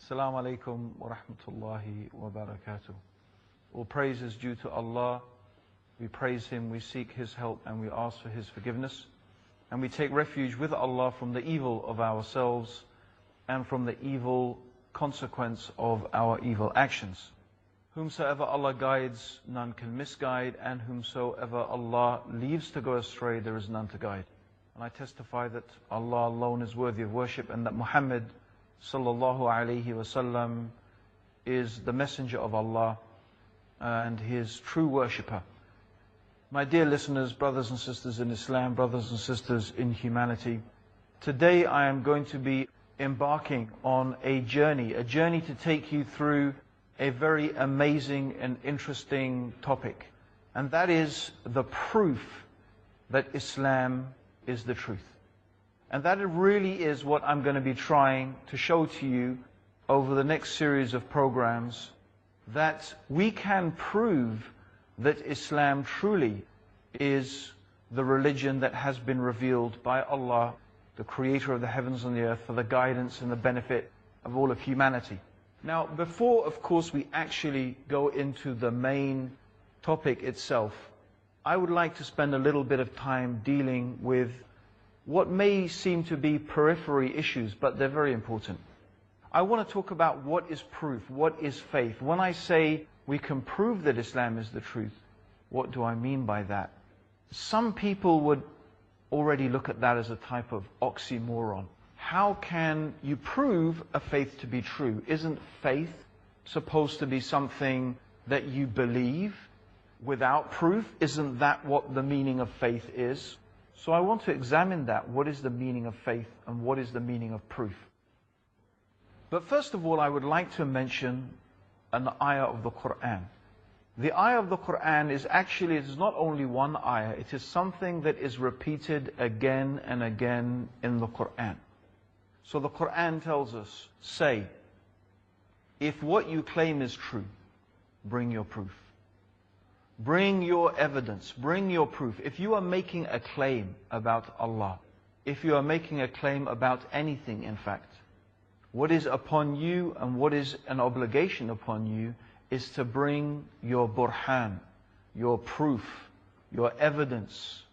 Assalamu alaikum wa rahmatullahi wa barakatuh. All praise is due to Allah. We praise Him, we seek His help, and we ask for His forgiveness. And we take refuge with Allah from the evil of ourselves and from the evil consequence of our evil actions. Whomsoever Allah guides, none can misguide, and whomsoever Allah leaves to go astray, there is none to guide. And I testify that Allah alone is worthy of worship, and that Muhammad sallallahu alayhi wasallam is the messenger of Allah and His true worshipper. My dear listeners, brothers and sisters in Islam, brothers and sisters in humanity, today I am going to be embarking on a journey to take you through a very amazing and interesting topic. And that is the proof that Islam is the truth. And that it really is what I'm going to be trying to show to you over the next series of programs, that we can prove that Islam truly is the religion that has been revealed by Allah, the creator of the heavens and the earth, for the guidance and the benefit of all of humanity. Now, before, of course, we actually go into the main topic itself, I would like to spend a little bit of time dealing with what may seem to be periphery issues, but they're very important. I want to talk about what is proof, what is faith. When I say we can prove that Islam is the truth, what do I mean by that? Some people would already look at that as a type of oxymoron. How can you prove a faith to be true? Isn't faith supposed to be something that you believe without proof? Isn't that what the meaning of faith is? So I want to examine that. What is the meaning of faith and what is the meaning of proof? But first of all, I would like to mention an ayah of the Quran. The ayah of the Quran is actually, it is not only one ayah, it is something that is repeated again and again in the Quran. So the Quran tells us, say, if what you claim is true, bring your proof. Bring your evidence, bring your proof. If you are making a claim about Allah, if you are making a claim about anything, in fact, what is upon you and what is an obligation upon you is to bring your burhan, your proof, your evidence.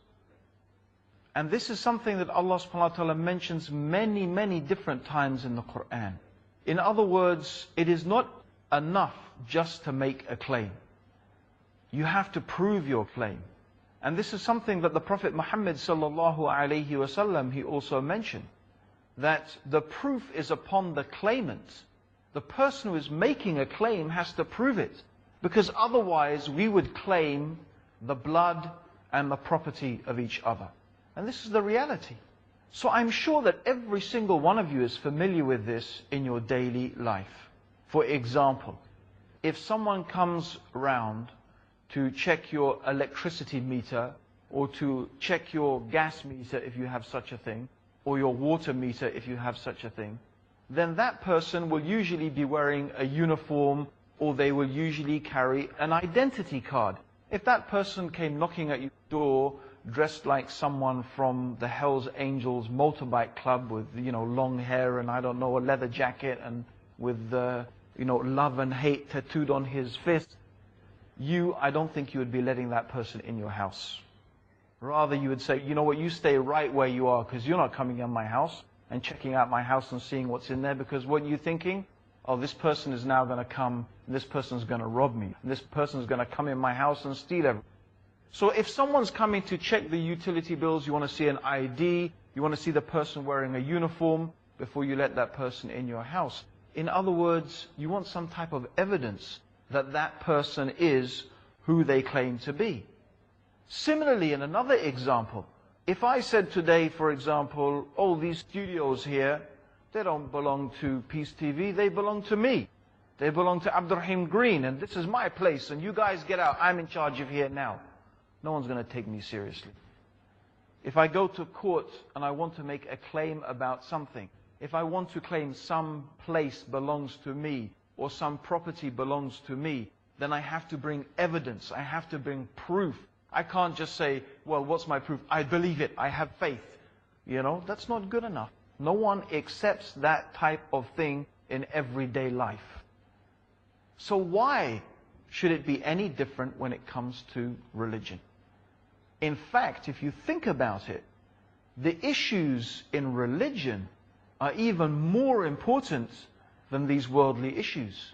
And this is something that Allah subhanahu wa ta'ala mentions many, many different times in the Quran. In other words, it is not enough just to make a claim. You have to prove your claim. And this is something that the Prophet Muhammad sallallahu alayhi wasallam, he also mentioned, that the proof is upon the claimant. The person who is making a claim has to prove it, because otherwise we would claim the blood and the property of each other. And this is the reality. So I'm sure that every single one of you is familiar with this in your daily life. For example, if someone comes around to check your electricity meter, or to check your gas meter if you have such a thing, or your water meter if you have such a thing, then that person will usually be wearing a uniform, or they will usually carry an identity card. If that person came knocking at your door dressed like someone from the Hells Angels motorbike club with, long hair and a leather jacket and with, love and hate tattooed on his fist, I don't think you would be letting that person in your house. Rather, you would say, you know what, you stay right where you are, because you're not coming in my house and checking out my house and seeing what's in there, because what you're thinking, oh, this person is now going to come, and this person's going to rob me, and this person's going to come in my house and steal everything. So if someone's coming to check the utility bills, you want to see an ID, you want to see the person wearing a uniform before you let that person in your house. In other words, you want some type of evidence that that person is who they claim to be. Similarly, in another example, if I said today, for example, oh, these studios here, they don't belong to Peace TV, they belong to me. They belong to Abdur Green, and this is my place, and you guys get out, I'm in charge of here now. No one's going to take me seriously. If I go to court and I want to make a claim about something, if I want to claim some place belongs to me, or some property belongs to me, then I have to bring evidence, I have to bring proof. I can't just say, well, what's my proof? I believe it, I have faith. That's not good enough. No one accepts that type of thing in everyday life. So why should it be any different when it comes to religion? In fact, if you think about it, the issues in religion are even more important than these worldly issues.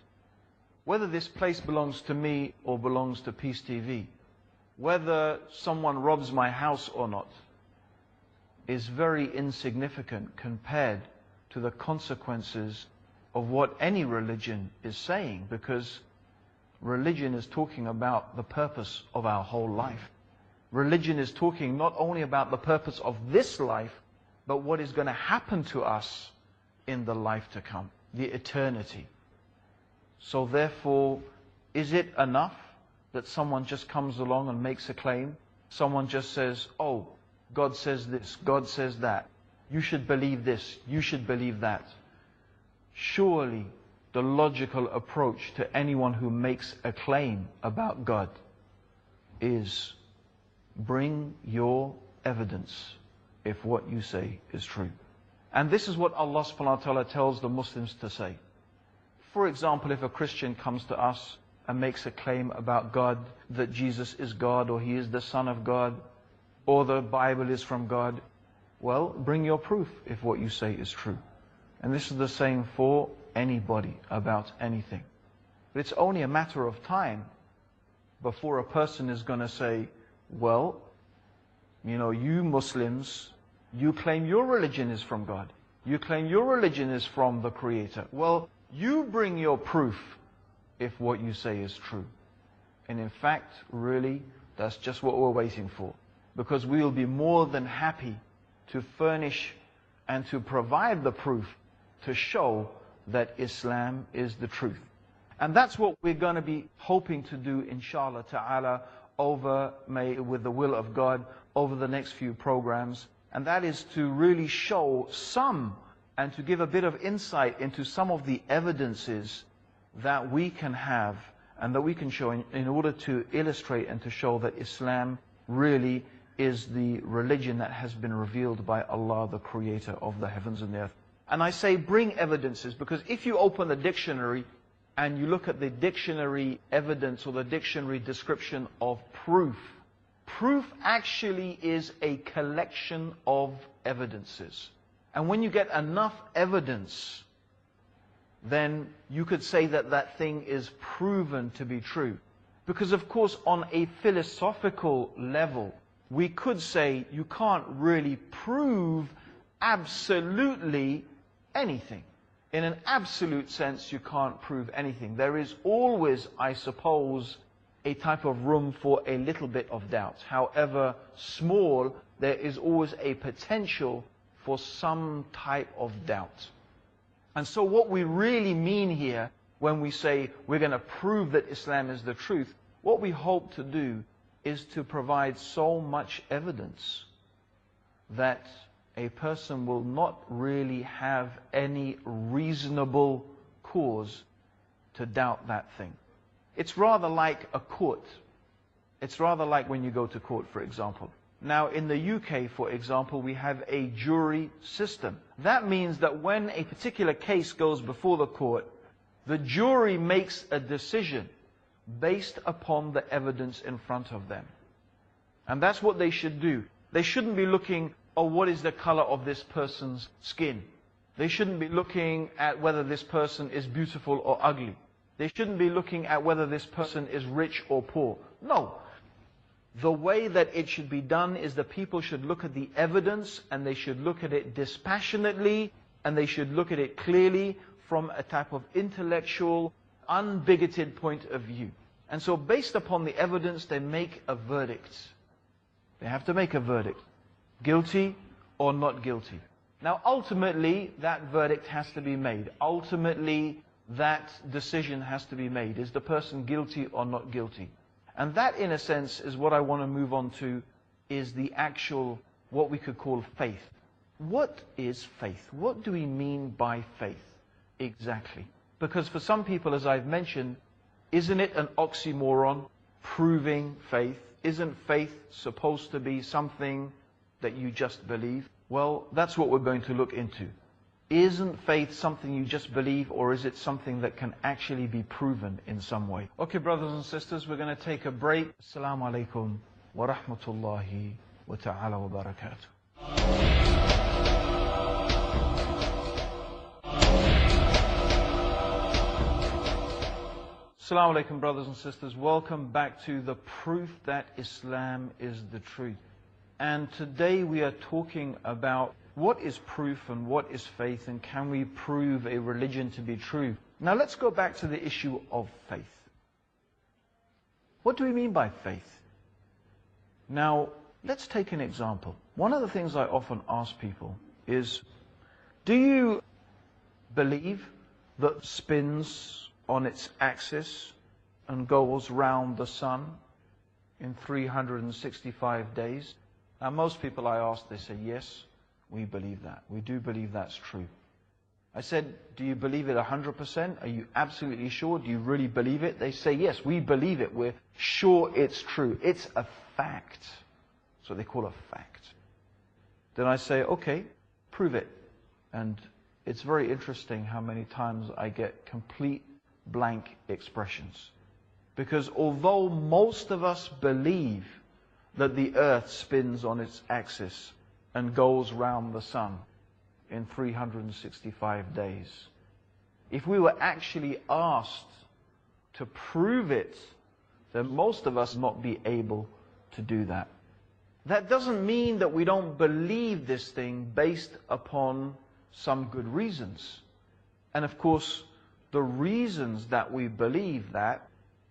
Whether this place belongs to me or belongs to Peace TV, whether someone robs my house or not, is very insignificant compared to the consequences of what any religion is saying, because religion is talking about the purpose of our whole life. Religion is talking not only about the purpose of this life, but what is going to happen to us in the life to come, the eternity. So therefore, is it enough that someone just comes along and makes a claim? Someone just says, oh, God says this, God says that. You should believe this, you should believe that. Surely the logical approach to anyone who makes a claim about God is bring your evidence if what you say is true. And this is what Allah subhanahu wa ta'ala tells the Muslims to say. For example, if a Christian comes to us and makes a claim about God, that Jesus is God, or He is the Son of God, or the Bible is from God, well, bring your proof if what you say is true. And this is the same for anybody about anything. But it's only a matter of time before a person is going to say, well, you Muslims, you claim your religion is from God. You claim your religion is from the Creator. Well, you bring your proof if what you say is true. And in fact, really, that's just what we're waiting for. Because we will be more than happy to furnish and to provide the proof to show that Islam is the truth. And that's what we're going to be hoping to do, inshallah ta'ala, with the will of God, over the next few programs. And that is to really show some, and to give a bit of insight into some of the evidences that we can have and that we can show in order to illustrate and to show that Islam really is the religion that has been revealed by Allah, the Creator of the heavens and the earth. And I say bring evidences because if you open the dictionary and you look at the dictionary evidence or the dictionary description of proof, proof actually is a collection of evidences. And when you get enough evidence, then you could say that that thing is proven to be true. Because of course, on a philosophical level, we could say you can't really prove absolutely anything. In an absolute sense, you can't prove anything. There is always, I suppose, a type of room for a little bit of doubt. However small, there is always a potential for some type of doubt. And so what we really mean here, when we say we're going to prove that Islam is the truth, what we hope to do is to provide so much evidence that a person will not really have any reasonable cause to doubt that thing. It's rather like a court. It's rather like when you go to court, for example. Now, in the UK, for example, we have a jury system. That means that when a particular case goes before the court, the jury makes a decision based upon the evidence in front of them. And that's what they should do. They shouldn't be looking, oh, what is the color of this person's skin? They shouldn't be looking at whether this person is beautiful or ugly. They shouldn't be looking at whether this person is rich or poor. No. The way that it should be done is that people should look at the evidence and they should look at it dispassionately and they should look at it clearly from a type of intellectual, unbigoted point of view. And so based upon the evidence, they make a verdict. They have to make a verdict. Guilty or not guilty. Now ultimately, that verdict has to be made. Ultimately, that decision has to be made. Is the person guilty or not guilty? And that, in a sense, is what I want to move on to, is the actual, what we could call faith. What is faith? What do we mean by faith exactly? Because for some people, as I've mentioned, isn't it an oxymoron, proving faith? Isn't faith supposed to be something that you just believe? Well, that's what we're going to look into. Isn't faith something you just believe, or is it something that can actually be proven in some way? Okay, brothers and sisters, we're going to take a break. Assalamu alaikum wa rahmatullahi wa ta'ala wa barakatuh. Assalamu alaikum, brothers and sisters. Welcome back to the proof that Islam is the truth. And today we are talking about what is proof and what is faith, and can we prove a religion to be true? Now let's go back to the issue of faith. What do we mean by faith? Now, let's take an example. One of the things I often ask people is, do you believe that spins on its axis and goes round the sun in 365 days? Now most people I ask, they say, yes, we believe that. We do believe that's true. I said, do you believe it 100%? Are you absolutely sure? Do you really believe it? They say, yes, we believe it. We're sure it's true. It's a fact. That's what they call a fact. Then I say, okay, prove it. And it's very interesting how many times I get complete blank expressions. Because although most of us believe that the earth spins on its axis and goes round the sun in 365 days, if we were actually asked to prove it, then most of us not be able to do that. That doesn't mean that we don't believe this thing based upon some good reasons. And of course, the reasons that we believe that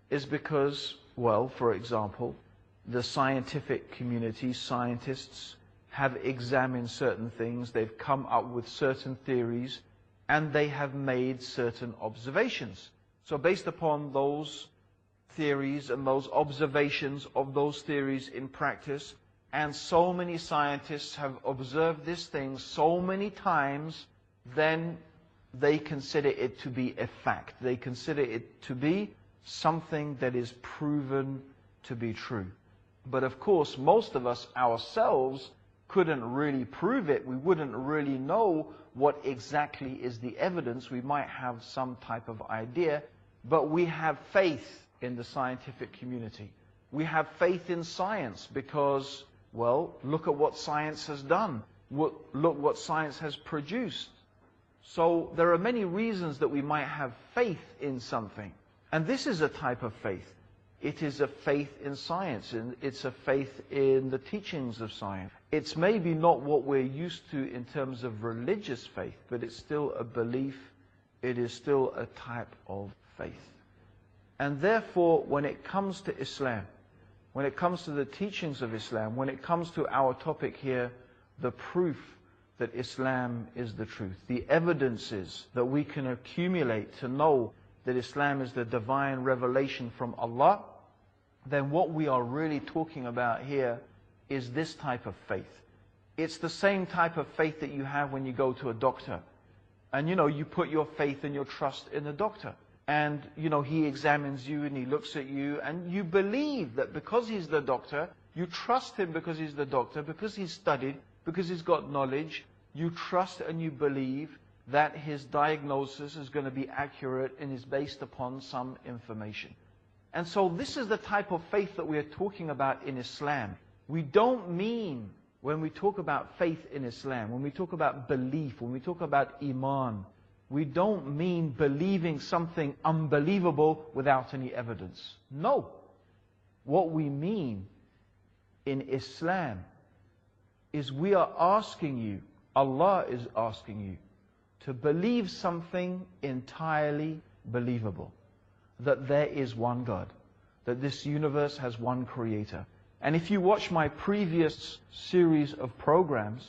is because, well, for example, the scientific community, scientists, have examined certain things, they've come up with certain theories, and they have made certain observations. So based upon those theories and those observations of those theories in practice, and so many scientists have observed this thing so many times, then they consider it to be a fact. They consider it to be something that is proven to be true. But of course, most of us ourselves couldn't really prove it. We wouldn't really know what exactly is the evidence. We might have some type of idea, but we have faith in the scientific community. We have faith in science because, well, look at what science has done. Look what science has produced. So there are many reasons that we might have faith in something. And this is a type of faith. It is a faith in science, and it's a faith in the teachings of science. It's maybe not what we're used to in terms of religious faith, but it's still a belief. It is still a type of faith. And therefore, when it comes to Islam, when it comes to the teachings of Islam, when it comes to our topic here, the proof that Islam is the truth, the evidences that we can accumulate to know that Islam is the divine revelation from Allah, then what we are really talking about here is this type of faith. It's the same type of faith that you have when you go to a doctor. And you put your faith and your trust in the doctor. And he examines you and he looks at you, and you believe that because he's the doctor, you trust him because he's the doctor, because he's studied, because he's got knowledge, you trust and you believe that his diagnosis is going to be accurate and is based upon some information. And so this is the type of faith that we are talking about in Islam. We don't mean, when we talk about faith in Islam, when we talk about belief, when we talk about Iman, we don't mean believing something unbelievable without any evidence. No. What we mean in Islam is we are asking you, Allah is asking you, to believe something entirely believable. That there is one God. That this universe has one creator. And if you watch my previous series of programs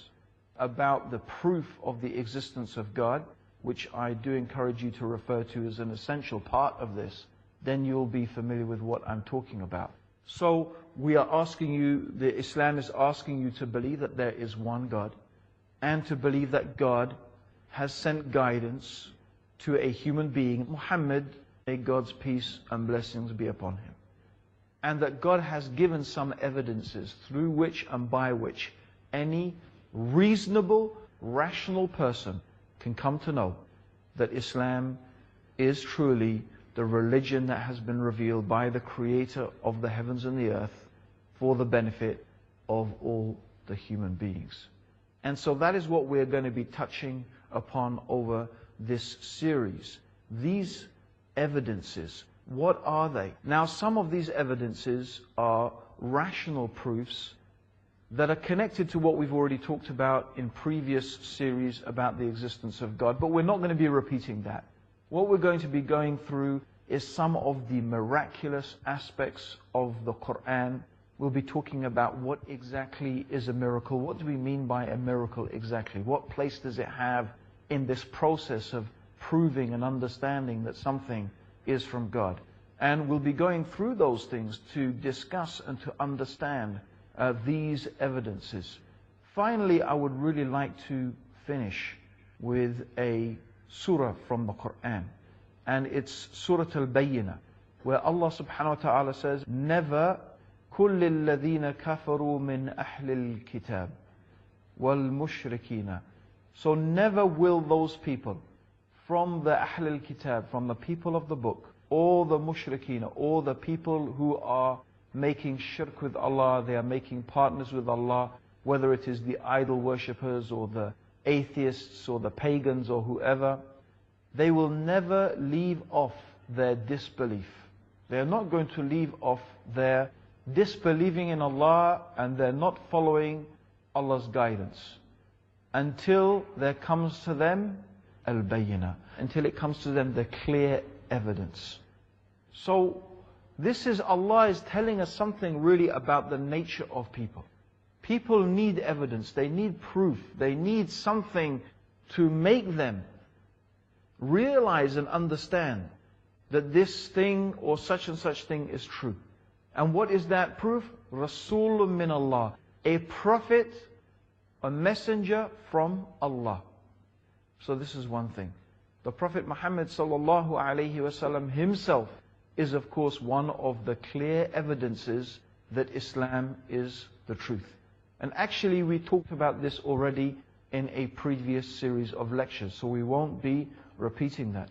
about the proof of the existence of God, which I do encourage you to refer to as an essential part of this, then you'll be familiar with what I'm talking about. So we are asking you, Islam is asking you to believe that there is one God, and to believe that God has sent guidance to a human being, Muhammad, may God's peace and blessings be upon him. And that God has given some evidences through which and by which any reasonable, rational person can come to know that Islam is truly the religion that has been revealed by the Creator of the heavens and the earth for the benefit of all the human beings. And so that is what we're going to be touching upon over this series. These evidences, what are they? Now, some of these evidences are rational proofs that are connected to what we've already talked about in previous series about the existence of God, but we're not going to be repeating that. What we're going to be going through is some of the miraculous aspects of the Quran. We'll be talking about what exactly is a miracle. What do we mean by a miracle exactly? What place does it have in this process of proving and understanding that something is from God? And we'll be going through those things to discuss and to understand these evidences. Finally, I would really like to finish with a surah from the Quran. And it's Surah Al-Bayyinah, where Allah subhanahu wa ta'ala says, Never كل الذين كفروا من أهل الكتاب والمشركين. So never will those people from the Ahl al-Kitab, from the people of the book, or the mushrikeen, or the people who are making shirk with Allah, they are making partners with Allah, whether it is the idol worshippers or the atheists or the pagans or whoever, they will never leave off their disbelief. They are not going to leave off their disbelieving in Allah, and they're not following Allah's guidance until there comes to them al-bayyinah, until it comes to them the clear evidence. So this is, Allah is telling us something really about the nature of people. People need evidence, they need proof, they need something to make them realize and understand that this thing or such and such thing is true. And what is that proof? Rasulun min Allah, a prophet, a messenger from Allah. So this is one thing. The Prophet Muhammad sallallahu alaihi wasallam himself is of course one of the clear evidences that Islam is the truth. And actually we talked about this already in a previous series of lectures, so we won't be repeating that.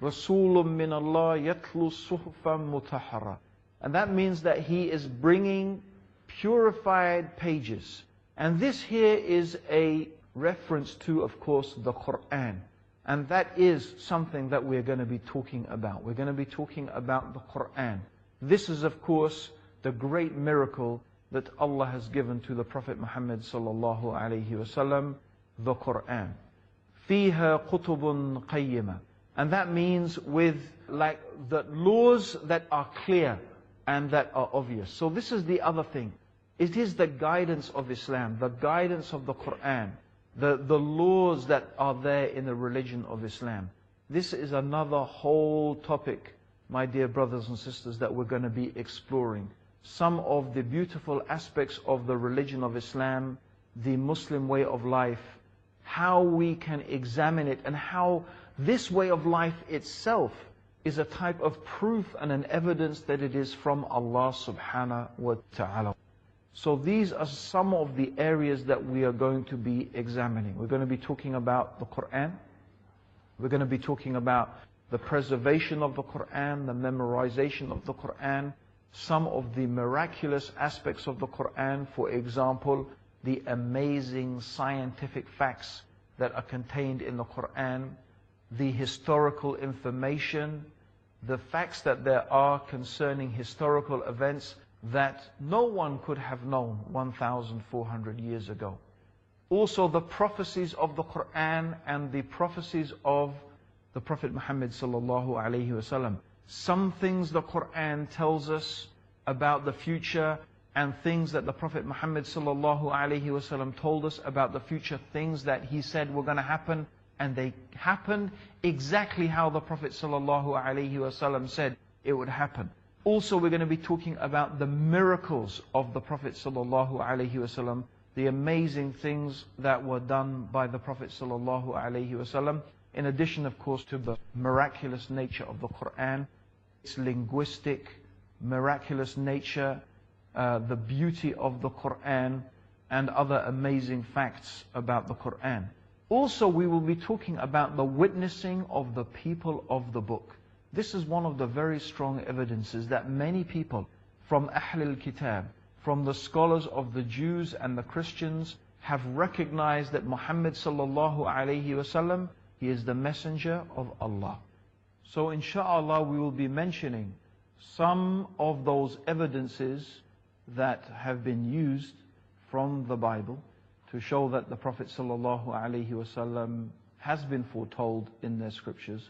Rasulun min Allah yatlu suhufan mutahhara. And that means that he is bringing purified pages. And this here is a reference to, of course, the Quran. And that is something that we're going to be talking about. We're going to be talking about the Quran. This is, of course, the great miracle that Allah has given to the Prophet Muhammad sallallahu alaihi wasallam, the Quran. فِيهَا قُطُبٌ قَيِّمَةٌ. And that means with like the laws that are clear and that are obvious. So this is the other thing. It is the guidance of Islam, the guidance of the Quran, the laws that are there in the religion of Islam. This is another whole topic, my dear brothers and sisters, that we're going to be exploring. Some of the beautiful aspects of the religion of Islam, the Muslim way of life, how we can examine it, and how this way of life itself is a type of proof and an evidence that it is from Allah subhanahu wa ta'ala. So these are some of the areas that we are going to be examining. We're going to be talking about the Quran. We're going to be talking about the preservation of the Quran, the memorization of the Quran, some of the miraculous aspects of the Quran, for example, the amazing scientific facts that are contained in the Quran, the historical information, the facts that there are concerning historical events that no one could have known 1,400 years ago. Also the prophecies of the Quran and the prophecies of the Prophet Muhammad sallallahu alaihi wasallam. Some things the Quran tells us about the future, and things that the Prophet Muhammad sallallahu alaihi wasallam told us about the future, things that he said were going to happen, and they happened exactly how the Prophet sallallahu alaihi wasallam said it would happen. Also, we're going to be talking about the miracles of the Prophet sallallahu alaihi wasallam, the amazing things that were done by the Prophet sallallahu alaihi wasallam, in addition, of course, to the miraculous nature of the Quran, its linguistic, miraculous nature, the beauty of the Quran, and other amazing facts about the Quran. Also, we will be talking about the witnessing of the people of the book. This is one of the very strong evidences that many people from Ahl al-Kitab, from the scholars of the Jews and the Christians, have recognized that Muhammad sallallahu alayhi wasallam, he is the messenger of Allah. So inshaAllah we will be mentioning some of those evidences that have been used from the Bible to show that the Prophet ﷺ has been foretold in their scriptures.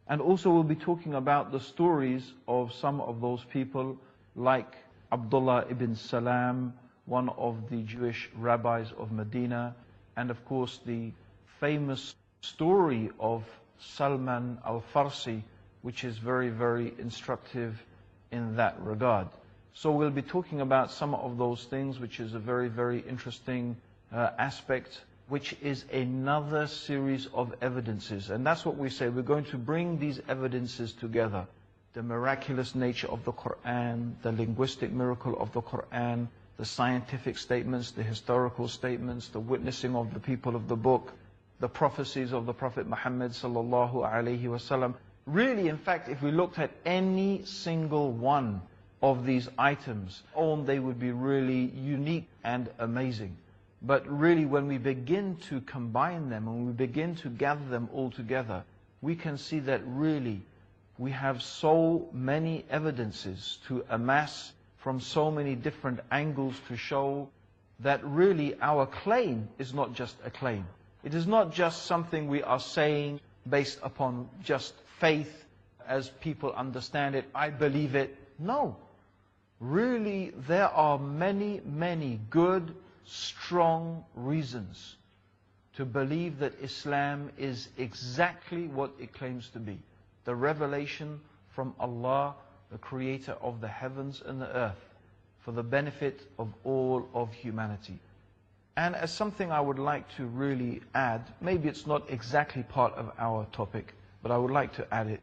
And also we'll be talking about the stories of some of those people like Abdullah ibn Salam, one of the Jewish rabbis of Medina, and of course the famous story of Salman al-Farsi, which is very, very instructive in that regard. So we'll be talking about some of those things, which is a very, very interesting aspect, which is another series of evidences. And that's what we say, we're going to bring these evidences together. The miraculous nature of the Quran, the linguistic miracle of the Quran, the scientific statements, the historical statements, the witnessing of the people of the book, the prophecies of the Prophet Muhammad sallallahu alaihi wasallam. Really, in fact, if we looked at any single one of these items, they would be really unique and amazing. But really, when we begin to combine them, and we begin to gather them all together, we can see that really we have so many evidences to amass from so many different angles to show that really our claim is not just a claim. It is not just something we are saying based upon just faith as people understand it, I believe it. No. Really, there are many, many good, strong reasons to believe that Islam is exactly what it claims to be. The revelation from Allah, the creator of the heavens and the earth, for the benefit of all of humanity. And as something I would like to really add, maybe it's not exactly part of our topic, but I would like to add it,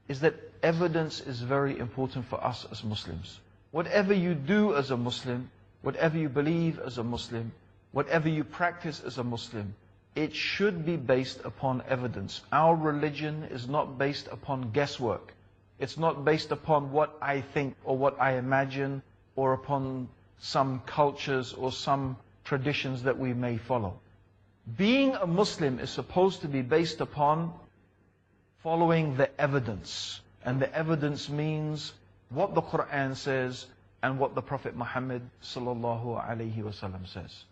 is that evidence is very important for us as Muslims. Whatever you do as a Muslim, whatever you believe as a Muslim, whatever you practice as a Muslim, it should be based upon evidence. Our religion is not based upon guesswork. It's not based upon what I think or what I imagine or upon some cultures or some traditions that we may follow. Being a Muslim is supposed to be based upon following the evidence. And the evidence means what the Quran says and what the Prophet Muhammad sallallahu alaihi wasallam says.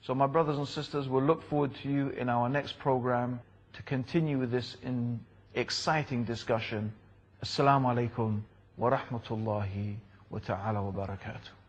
So my brothers and sisters, we'll look forward to you in our next program to continue with this exciting discussion. Assalamu alaikum wa rahmatullahi wa ta'ala wa barakatuh.